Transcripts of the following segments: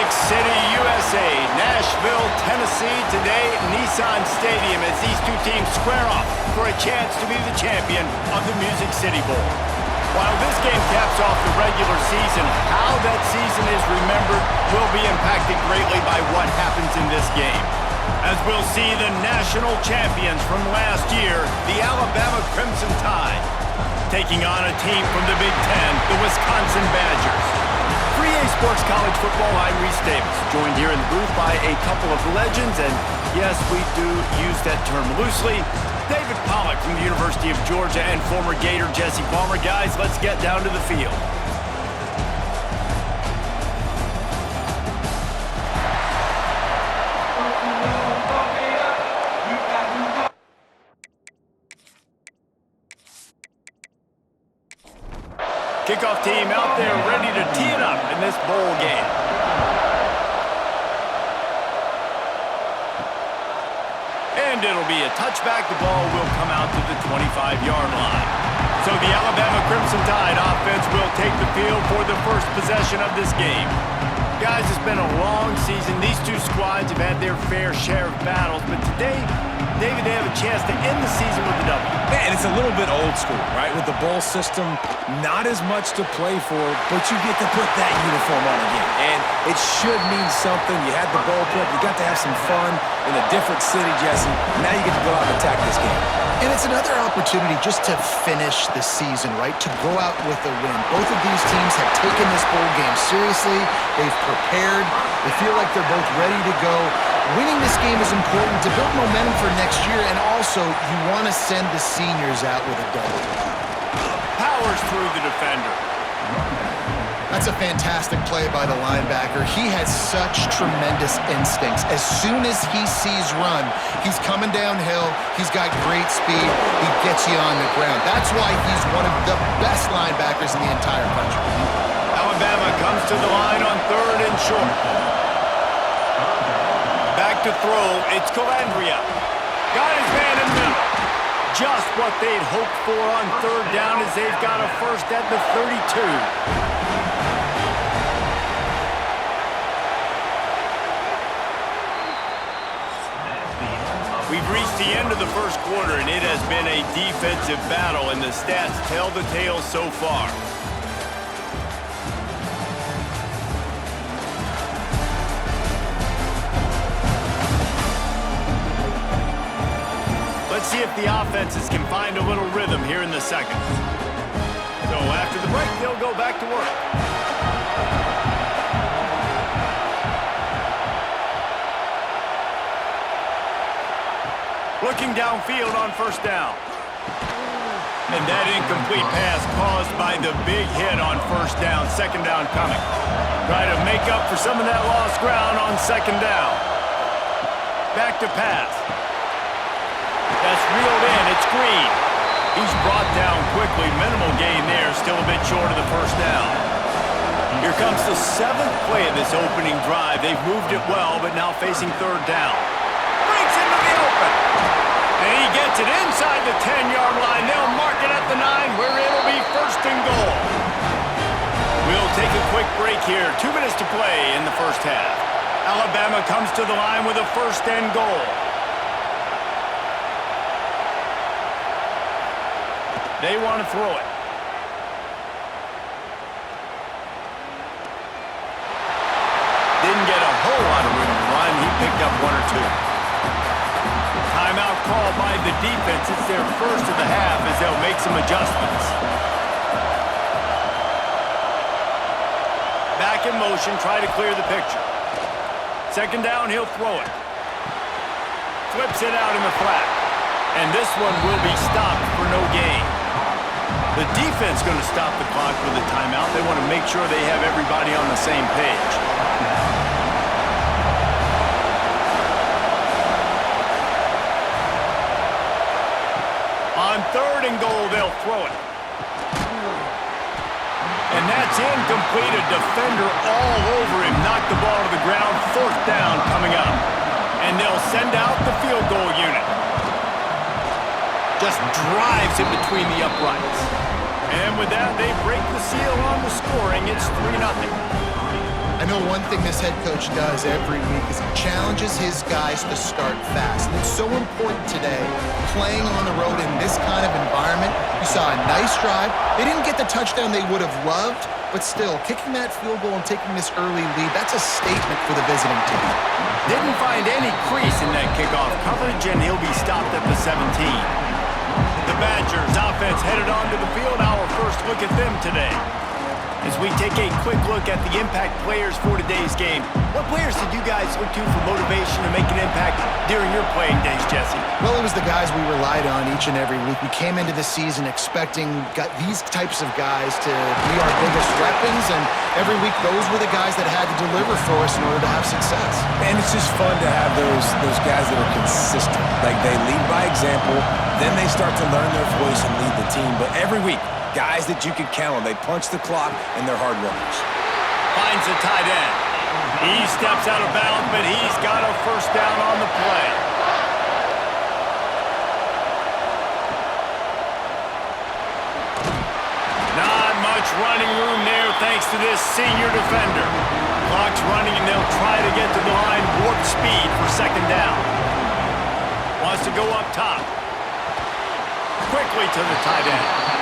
Music City, USA, Nashville, Tennessee, today Nissan Stadium as these two teams square off for a chance to be the champion of the Music City Bowl. While this game caps off the regular season, how that season is remembered will be impacted greatly by what happens in this game. As we'll see the national champions from last year, the Alabama Crimson Tide, taking on a team from the Big Ten, the Wisconsin Badgers. 3A Sports College Football, I'm Reese Davis, joined here in the booth by a couple of legends, and yes, we do use that term loosely. David Pollack from the University of Georgia and former Gator Jesse Palmer. Guys, let's get down to the field. Kickoff team out there ready to tee it up in this bowl game. And it'll be a touchback. The ball will come out to the 25-yard line. So the Alabama Crimson Tide offense will take the field for the first possession of this game. Guys, it's been a long season. These two squads have had their fair share of battles, but today, David, they have a chance to end the season with a W. Man, it's a little bit old school, right? With the bowl system, not as much to play for, but you get to put that uniform on again. And it should mean something. You had the bowl prep. You got to have some fun in a different city, Jesse. Now you get to go out and attack this game. And it's another opportunity just to finish the season, right? To go out with a win. Both of these teams have taken this bowl game seriously. They've prepared. They feel like they're both ready to go. Winning this game is important to build momentum for next year, and also you want to send the seniors out with a double. Powers through the defender. That's a fantastic play by the linebacker. He has such tremendous instincts. As soon as he sees run, he's coming downhill. He's got great speed. He gets you on the ground. That's why he's one of the best linebackers in the entire country. Alabama comes to the line on 3rd and short. Back to throw, it's Calandria. Got his man in the middle. Just what they'd hoped for on 3rd down as they've got a first at the 32. We've reached the end of the first quarter, and it has been a defensive battle, and the stats tell the tale so far. Let's see if the offenses can find a little rhythm here in the second. So after the break, they'll go back to work. Looking downfield on 1st down. And that incomplete pass caused by the big hit on 1st down. 2nd down coming. Try to make up for some of that lost ground on 2nd down. Back to pass. That's reeled in. It's Green. He's brought down quickly. Minimal gain there. Still a bit short of the 1st down. Here comes the 7th play of this opening drive. They've moved it well, but now facing 3rd down. Breaks into the open. And he gets it inside the 10-yard line. They'll mark it at the 9, where it'll be 1st and goal. We'll take a quick break here. 2 minutes to play in the first half. Alabama comes to the line with a 1st and goal. They want to throw it. Didn't get a whole lot of room to run. He picked up 1 or 2. Timeout called by the defense. It's their first of the half as they'll make some adjustments. Back in motion, try to clear the picture. 2nd down, he'll throw it. Flips it out in the flat. And this one will be stopped for no gain. The defense going to stop the clock with a timeout. They want to make sure they have everybody on the same page. On 3rd and goal, they'll throw it. And that's incomplete. A defender all over him. Knocked the ball to the ground. 4th down coming up. And they'll send out the field goal unit. Just drives it between the uprights. And with that, they break the seal on the scoring. It's 3-0. I know one thing this head coach does every week is he challenges his guys to start fast. And it's so important today, playing on the road in this kind of environment. You saw a nice drive. They didn't get the touchdown they would have loved, but still, kicking that field goal and taking this early lead, that's a statement for the visiting team. Didn't find any crease in that kickoff coverage, and he'll be stopped at the 17. The Badgers offense headed onto the field. Our first look at them today. As we take a quick look at the impact players for today's game, what players did you guys look to for motivation to make an impact during your playing days, Jesse? Well, it was the guys we relied on each and every week. We came into the season expecting these types of guys to be our biggest weapons, and every week those were the guys that had to deliver for us in order to have success. And it's just fun to have those guys that are consistent. Like, they lead by example, then they start to learn their voice and lead the team. But every week, guys that you can count on. They punch the clock, and they're hard workers. Finds a tight end. He steps out of bounds, but he's got a first down on the play. Not much running room there thanks to this senior defender. Clock's running, and they'll try to get to the line warp speed for second down. Wants to go up top. Quickly to the tight end.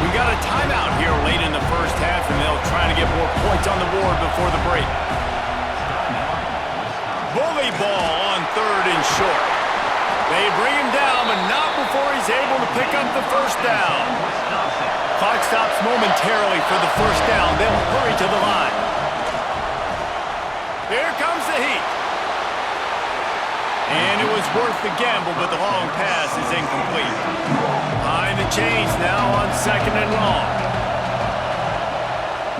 We got a timeout here late in the first half, and they'll try to get more points on the board before the break. Bully ball on third and short. They bring him down, but not before he's able to pick up the first down. Clock stops momentarily for the first down. They'll hurry to the line. Here comes the heat. And it was worth the gamble, but the long pass is incomplete. Behind the chains now on second and long.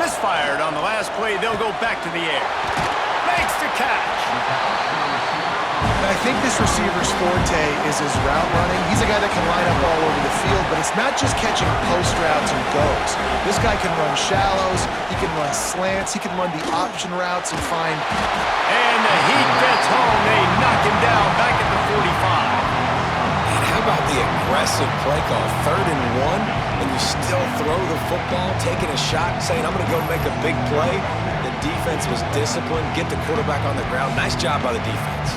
Misfired on the last play. They'll go back to the air. Makes the catch. I think this receiver's forte is his route running. He's a guy that can line up all over the field, but it's not just catching post routes and goes. This guy can run shallows, he can run slants, he can run the option routes and find... And the Heat gets home. They knock him down back at the 45. And how about the aggressive play call? 3rd and 1, and you still throw the football, taking a shot, saying, I'm going to go make a big play. The defense was disciplined, get the quarterback on the ground. Nice job by the defense.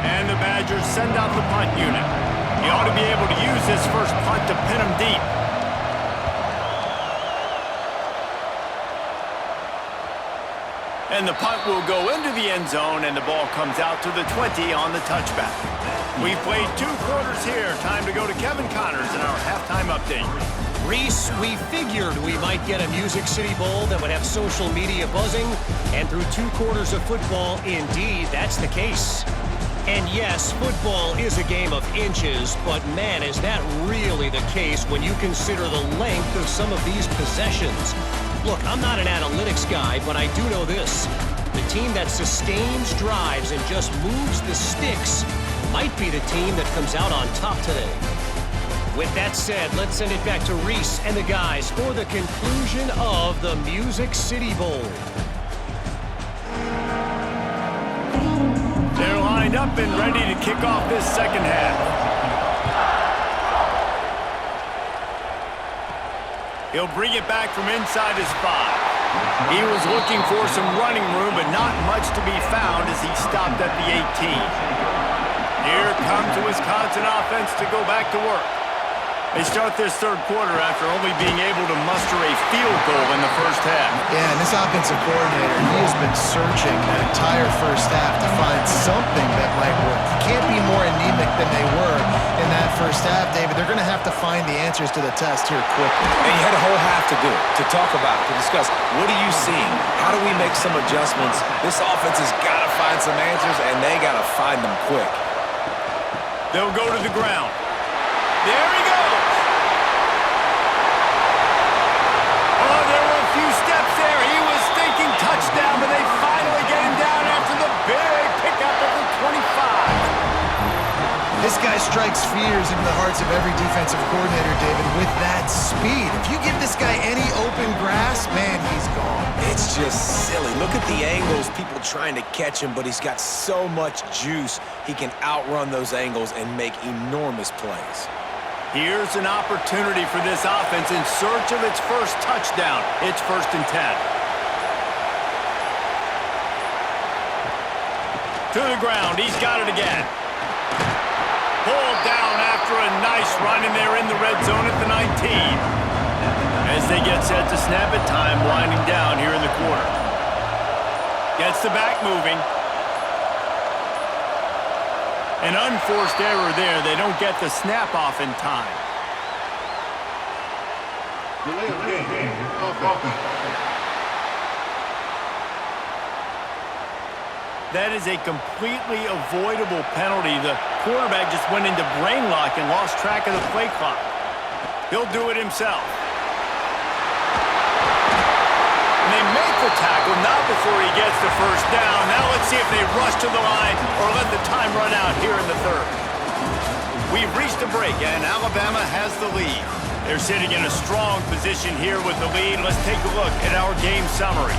And the Badgers send out the punt unit. He ought to be able to use this first punt to pin him deep. And the punt will go into the end zone, and the ball comes out to the 20 on the touchback. We've played 2 quarters here. Time to go to Kevin Connors in our halftime update. Reese, we figured we might get a Music City Bowl that would have social media buzzing, and through 2 quarters of football, indeed, that's the case. And yes, football is a game of inches, but man, is that really the case when you consider the length of some of these possessions. Look, I'm not an analytics guy, but I do know this. The team that sustains drives and just moves the sticks might be the team that comes out on top today. With that said, let's send it back to Reese and the guys for the conclusion of the Music City Bowl. They're lined up and ready to kick off this second half. He'll bring it back from inside his 5. He was looking for some running room, but not much to be found as he stopped at the 18. Here comes the Wisconsin offense to go back to work. They start this 3rd quarter after only being able to muster a field goal in the first half. Yeah, and this offensive coordinator, he has been searching that entire first half to find something that might work. He can't be more anemic than they were in that first half, David. They're going to have to find the answers to the test here quickly. And you had a whole half to do it, to talk about, to discuss. What are you seeing? How do we make some adjustments? This offense has got to find some answers, and they got to find them quick. They'll go to the ground. There he goes. Oh, there were a few steps there. He was thinking touchdown, but they finally get him down after the big pickup at the 25. This guy strikes fears into the hearts of every defensive coordinator, David, with that speed. If you give this guy any open grass, man, he's gone. It's just silly. Look at the angles, people trying to catch him, but he's got so much juice. He can outrun those angles and make enormous plays. Here's an opportunity for this offense in search of its first touchdown. It's 1st and 10. To the ground. He's got it again. Pulled down after a nice run, and they're in the red zone at the 19. As they get set to snap it, time winding down here in the quarter. Gets the back moving. An unforced error there. They don't get the snap off in time. That is a completely avoidable penalty. The quarterback just went into brain lock and lost track of the play clock. He'll do it himself. And they make the tackle, not before he gets the first down. Now let's see if they rush to the line or let the time run out here in the third. We've reached a break, and Alabama has the lead. They're sitting in a strong position here with the lead. Let's take a look at our game summary.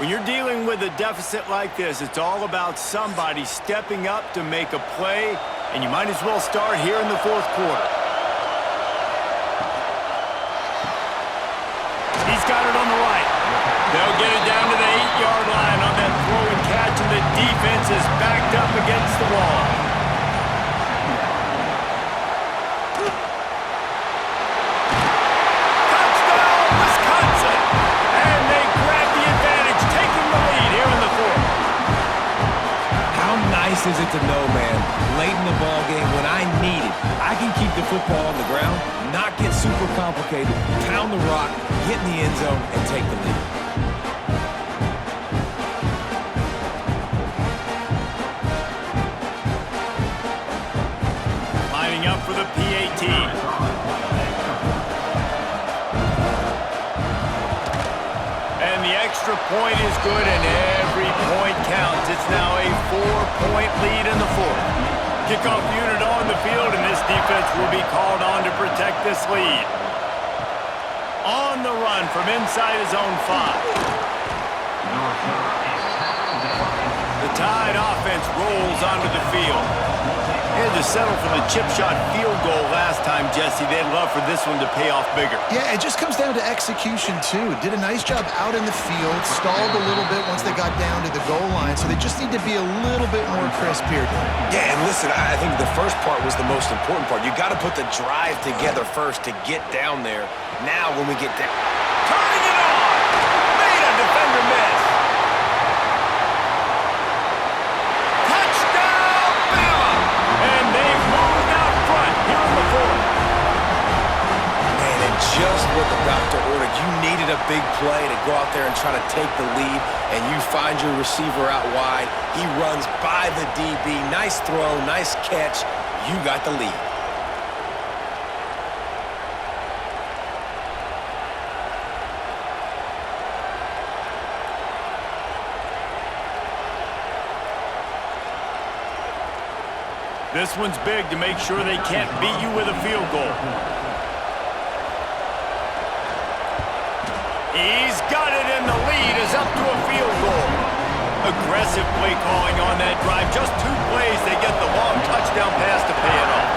When you're dealing with a deficit like this, it's all about somebody stepping up to make a play, and you might as well start here in the fourth quarter. He's got it on the right. They'll get it down to the 8-yard line on that throw and catch, and the defense is backed up against the wall. Touchdown, Wisconsin! And they grab the advantage, taking the lead here in the fourth. How nice is it to know, man, late in the ball game when I need it, I can keep the football on the ground, not get super complicated, pound the rock, get in the end zone, and take the lead. Lining up for the PAT. And the extra point is good, and every point counts. It's now a 4-point lead in the fourth. Kickoff unit on the field, and this defense will be called on to protect this lead. On the run from inside his own 5. The Tide offense rolls onto the field. They had to settle for the chip shot field goal last time, Jesse. They'd love for this one to pay off bigger. Yeah, it just comes down to execution, too. Did a nice job out in the field, stalled a little bit once they got down to the goal line, so they just need to be a little bit more crisp here. Yeah, and listen, I think the first part was the most important part. You got to put the drive together first to get down there. Now when we get down... Turning it on! Made a defender miss. Touchdown, Bama! And they've moved out front here in the fourth. Man, and just what the doctor ordered. You needed a big play to go out there and try to take the lead, and you find your receiver out wide. He runs by the DB. Nice throw, nice catch. You got the lead. This one's big to make sure they can't beat you with a field goal. He's got it, and the lead is up to a field goal. Aggressive play calling on that drive. Just 2 plays, they get the long touchdown pass to pay it off.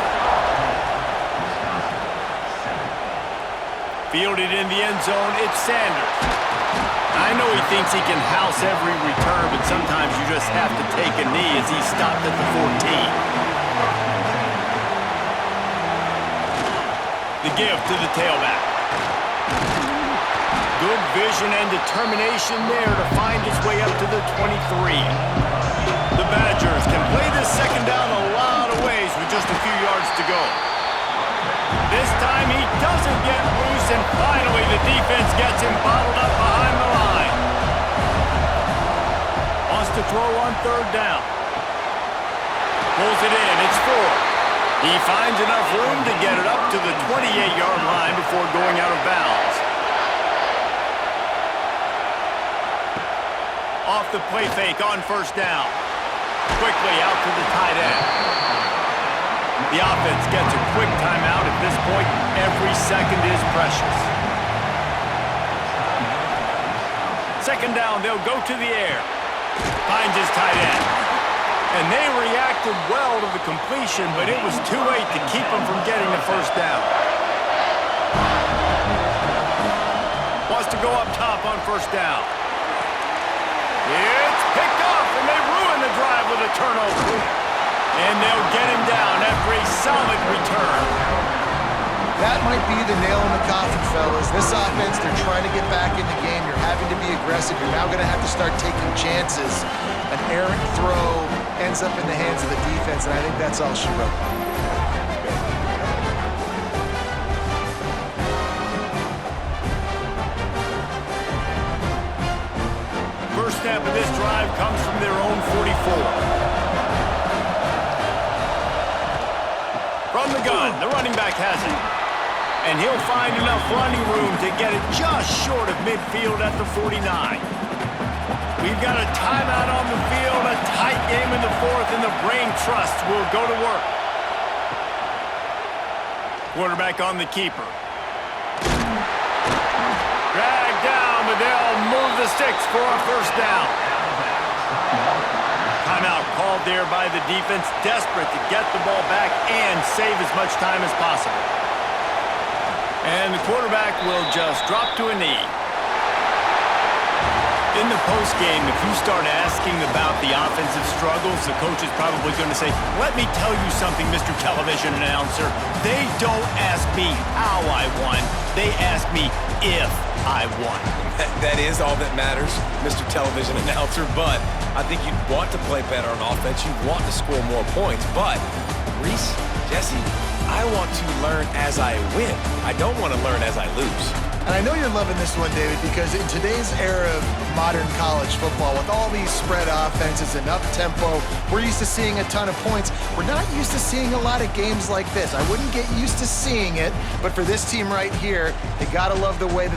Fielded in the end zone, it's Sanders. I know he thinks he can house every return, but sometimes you just have to take a knee as he stopped at the 14. The give to the tailback. Good vision and determination there to find his way up to the 23. The Badgers can play this second down a lot of ways with just a few yards to go. This time he doesn't get loose, and finally the defense gets him bottled up behind the line. Wants to throw on 3rd down. Pulls it in, it's 4. He finds enough room to get it up to the 28-yard line before going out of bounds. Off the play fake on 1st down. Quickly out to the tight end. The offense gets a quick timeout. At this point, every second is precious. 2nd down, they'll go to the air. Finds his tight end. And they reacted well to the completion, but it was too late to keep them from getting the first down. Wants to go up top on first down. It's picked off, and they ruin the drive with a turnover. And they'll get him down after a solid return. That might be the nail in the coffin, fellas. This offense, they're trying to get back in the game. You're having to be aggressive. You're now going to have to start taking chances. An errant throw ends up in the hands of the defense, and I think that's all she wrote. First snap of this drive comes from their own 44. From the gun, the running back has it. And he'll find enough running room to get it just short of midfield at the 49. We've got a timeout on the field, a tight game in the fourth, and the brain trust will go to work. Quarterback on the keeper. Dragged down, but they'll move the sticks for a first down. Timeout called there by the defense, desperate to get the ball back and save as much time as possible. And the quarterback will just drop to a knee. In the postgame, if you start asking about the offensive struggles, the coach is probably going to say, let me tell you something, Mr. Television Announcer. They don't ask me how I won. They ask me if I won. That is all that matters, Mr. Television Announcer, but I think you'd want to play better on offense. You'd want to score more points, but Reese, Jesse, I want to learn as I win. I don't want to learn as I lose. And I know you're loving this one, David, because in today's era of modern college football, with all these spread offenses and up-tempo, we're used to seeing a ton of points. We're not used to seeing a lot of games like this. I wouldn't get used to seeing it, but for this team right here, they got to love the way that